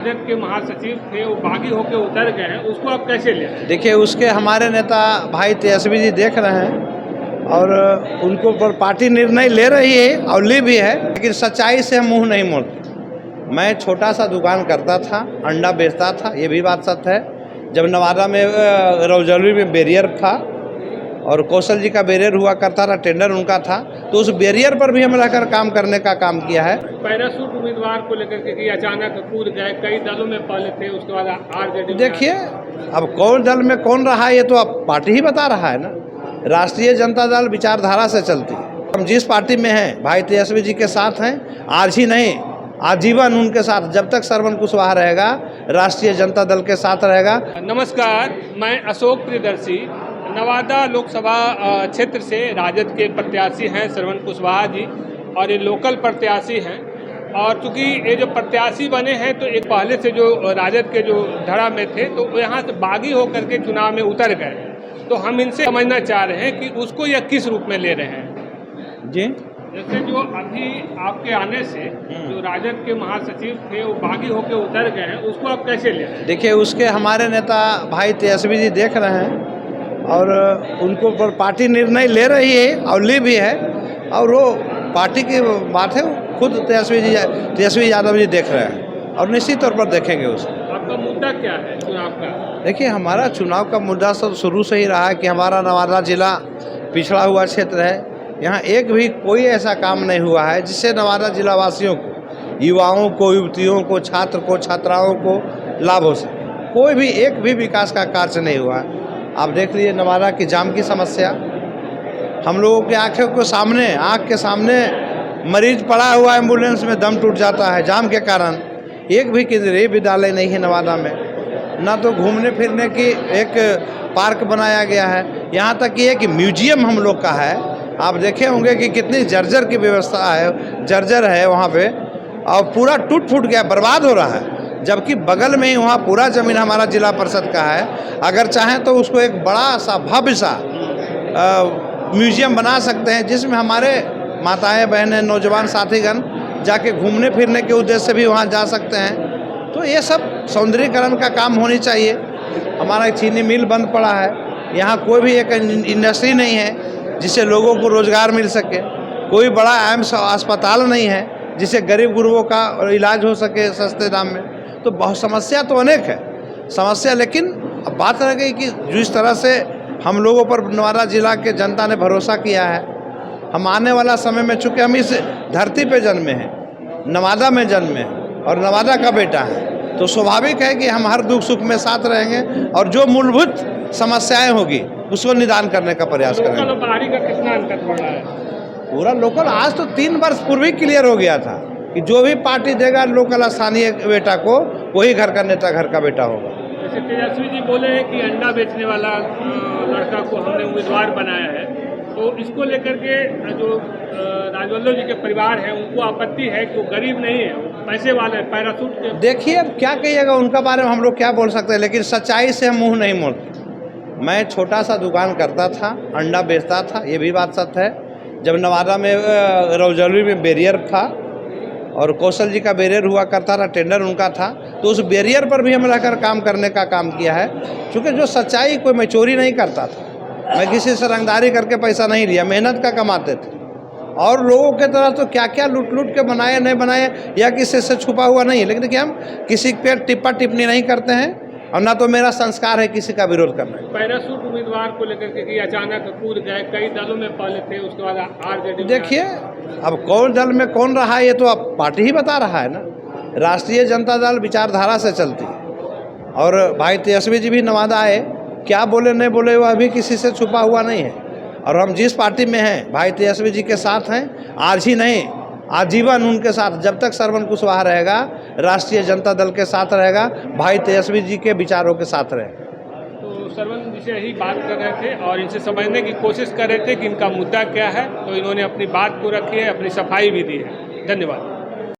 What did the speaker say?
राजद के महासचिव थे वो बागी होकर उतर गए हैं, उसको आप कैसे ले? देखिए, उसके हमारे नेता भाई तेजस्वी जी देख रहे हैं और उनको पर पार्टी निर्णय ले रही है और ली भी है, लेकिन सच्चाई से हम मुंह नहीं मोड़ते। मैं छोटा सा दुकान करता था, अंडा बेचता था, ये भी बात सत्य है। जब नवादा में रौजौली में बैरियर था और कौशल जी का बैरियर हुआ करता था, टेंडर उनका था, तो उस बैरियर पर भी हम रहकर काम करने का काम किया है। पैरासूट उम्मीदवार को लेकर के कि अचानक कूद गए, कई दलों में पहले थे, उसके बाद आरजेडी। देखिए, अब कौन दल में कौन रहा है ये तो अब पार्टी ही बता रहा है ना। राष्ट्रीय जनता दल विचारधारा से चलती है। हम जिस पार्टी में हैं, भाई तेजस्वी जी के साथ हैं, आज ही नहीं आजीवन उनके साथ, जब तक श्रवण कुशवाहा रहेगा राष्ट्रीय जनता दल के साथ रहेगा। नमस्कार, मैं अशोक प्रियदर्शी, नवादा लोकसभा क्षेत्र से राजद के प्रत्याशी हैं श्रवण कुशवाहा जी, और ये लोकल प्रत्याशी हैं। और चूँकि ये जो प्रत्याशी बने हैं तो एक पहले से जो राजद के जो धड़ा में थे तो यहाँ से बागी होकर के चुनाव में उतर गए, तो हम इनसे समझना चाह रहे हैं कि उसको यह किस रूप में ले रहे हैं जी। जैसे जो अभी आपके आने से जो राजद के महासचिव थे वो बागी होकर उतर गए हैं, उसको आप कैसे ले रहे हैं? देखिए, उसके हमारे नेता भाई तेजस्वी जी देख रहे हैं और उनको पर पार्टी निर्णय ले रही है और ली भी है, और वो पार्टी की बात है, खुद तेजस्वी यादव जी देख रहे हैं और निश्चित तौर पर देखेंगे उसको। आपका मुद्दा क्या है चुनाव का? देखिए, हमारा चुनाव का मुद्दा सब शुरू से ही रहा है कि हमारा नवादा जिला पिछड़ा हुआ क्षेत्र है। यहाँ एक भी कोई ऐसा काम नहीं हुआ है जिससे नवादा जिला वासियों को, युवाओं को, युवतियों को, छात्र को, छात्राओं को लाभ हो सके। कोई भी एक भी विकास का कार्य नहीं हुआ है। आप देख लीजिए नवादा की जाम की समस्या, हम लोगों की आँख के सामने मरीज पड़ा हुआ एम्बुलेंस में दम टूट जाता है जाम के कारण। एक भी केंद्रीय विद्यालय नहीं है नवादा में, ना तो घूमने फिरने की एक पार्क बनाया गया है। यहाँ तक कि एक म्यूजियम हम लोग का है, आप देखे होंगे कि कितनी जर्जर की व्यवस्था है, जर्जर है वहाँ पे, और पूरा टूट फूट गया, बर्बाद हो रहा है। जबकि बगल में ही वहाँ पूरा ज़मीन हमारा जिला परिषद का है। अगर चाहें तो उसको एक बड़ा सा भव्य सा म्यूजियम बना सकते हैं, जिसमें हमारे माताएं बहनें नौजवान साथीगण जाके घूमने फिरने के उद्देश्य से भी वहाँ जा सकते हैं। तो ये सब सौंदर्यीकरण का काम होनी चाहिए। हमारा एक चीनी मिल बंद पड़ा है, यहाँ कोई भी एक इंडस्ट्री नहीं है जिससे लोगों को रोज़गार मिल सके। कोई बड़ा एम्स अस्पताल नहीं है जिससे गरीब गुरबों का इलाज हो सके सस्ते दाम में। तो बहुत समस्या तो अनेक है समस्या, लेकिन अब बात रह गई कि जिस तरह से हम लोगों पर नवादा जिला के जनता ने भरोसा किया है, हम आने वाला समय में, चूँकि हम इस धरती पे जन्मे हैं, नवादा में जन्मे हैं और नवादा का बेटा है, तो स्वाभाविक है कि हम हर दुख सुख में साथ रहेंगे और जो मूलभूत समस्याएं होगी उसको निदान करने का प्रयास करेंगे। लोकल और बाहरी का कितना अंतर पड़ रहा है? पूरा लोकल आज तो 3 वर्ष पूर्व ही क्लियर हो गया था कि जो भी पार्टी देगा लोकल स्थानीय बेटा को, वही घर का नेता घर का बेटा होगा। जैसे तेजस्वी जी बोले हैं कि अंडा बेचने वाला लड़का को हमने उम्मीदवार बनाया है, तो इसको लेकर के जो राजवल्लभ जी के परिवार है उनको आपत्ति है कि वो गरीब नहीं है, पैसे वाले है, पैरासूट के। देखिए, अब क्या कहिएगा उनका बारे में, हम लोग क्या बोल सकते हैं, लेकिन सच्चाई से हम मुंह नहीं मोड़ते। मैं छोटा सा दुकान करता था, अंडा बेचता था, ये भी बात सत्य है। जब नवादा में रौजौली में बैरियर था और कौशल जी का बैरियर हुआ करता था, टेंडर उनका था, तो उस बैरियर पर भी हम रहकर काम करने का काम किया है। क्योंकि जो सच्चाई, कोई मैं चोरी नहीं करता था, मैं किसी से रंगदारी करके पैसा नहीं लिया, मेहनत का कमाते थे। और लोगों के तरफ तो क्या क्या लूट के बनाए नहीं बनाए, या किसी से छुपा हुआ नहीं है, लेकिन देखिए हम किसी पे टिप्पा टिप्पणी नहीं करते हैं और ना तो मेरा संस्कार है किसी का विरोध करना। पैरासूट उम्मीदवार को लेकर के कि अचानक कूद गए, कई दलों में पहले थे, उसके बाद आरजेडी। देखिए, अब कौन दल में कौन रहा है ये तो अब पार्टी ही बता रहा है ना। राष्ट्रीय जनता दल विचारधारा से चलती है और भाई तेजस्वी जी भी नवादा आए, क्या बोले नहीं बोले वो अभी किसी से छुपा हुआ नहीं है। और हम जिस पार्टी में हैं, भाई तेजस्वी जी के साथ हैं, आज ही नहीं आजीवन उनके साथ, जब तक श्रवण कुशवाहा रहेगा राष्ट्रीय जनता दल के साथ रहेगा, भाई तेजस्वी जी के विचारों के साथ रहेगा। तो श्रवण जी से ही बात कर रहे थे और इनसे समझने की कोशिश कर रहे थे कि इनका मुद्दा क्या है, तो इन्होंने अपनी बात को रखी है, अपनी सफाई भी दी है। धन्यवाद।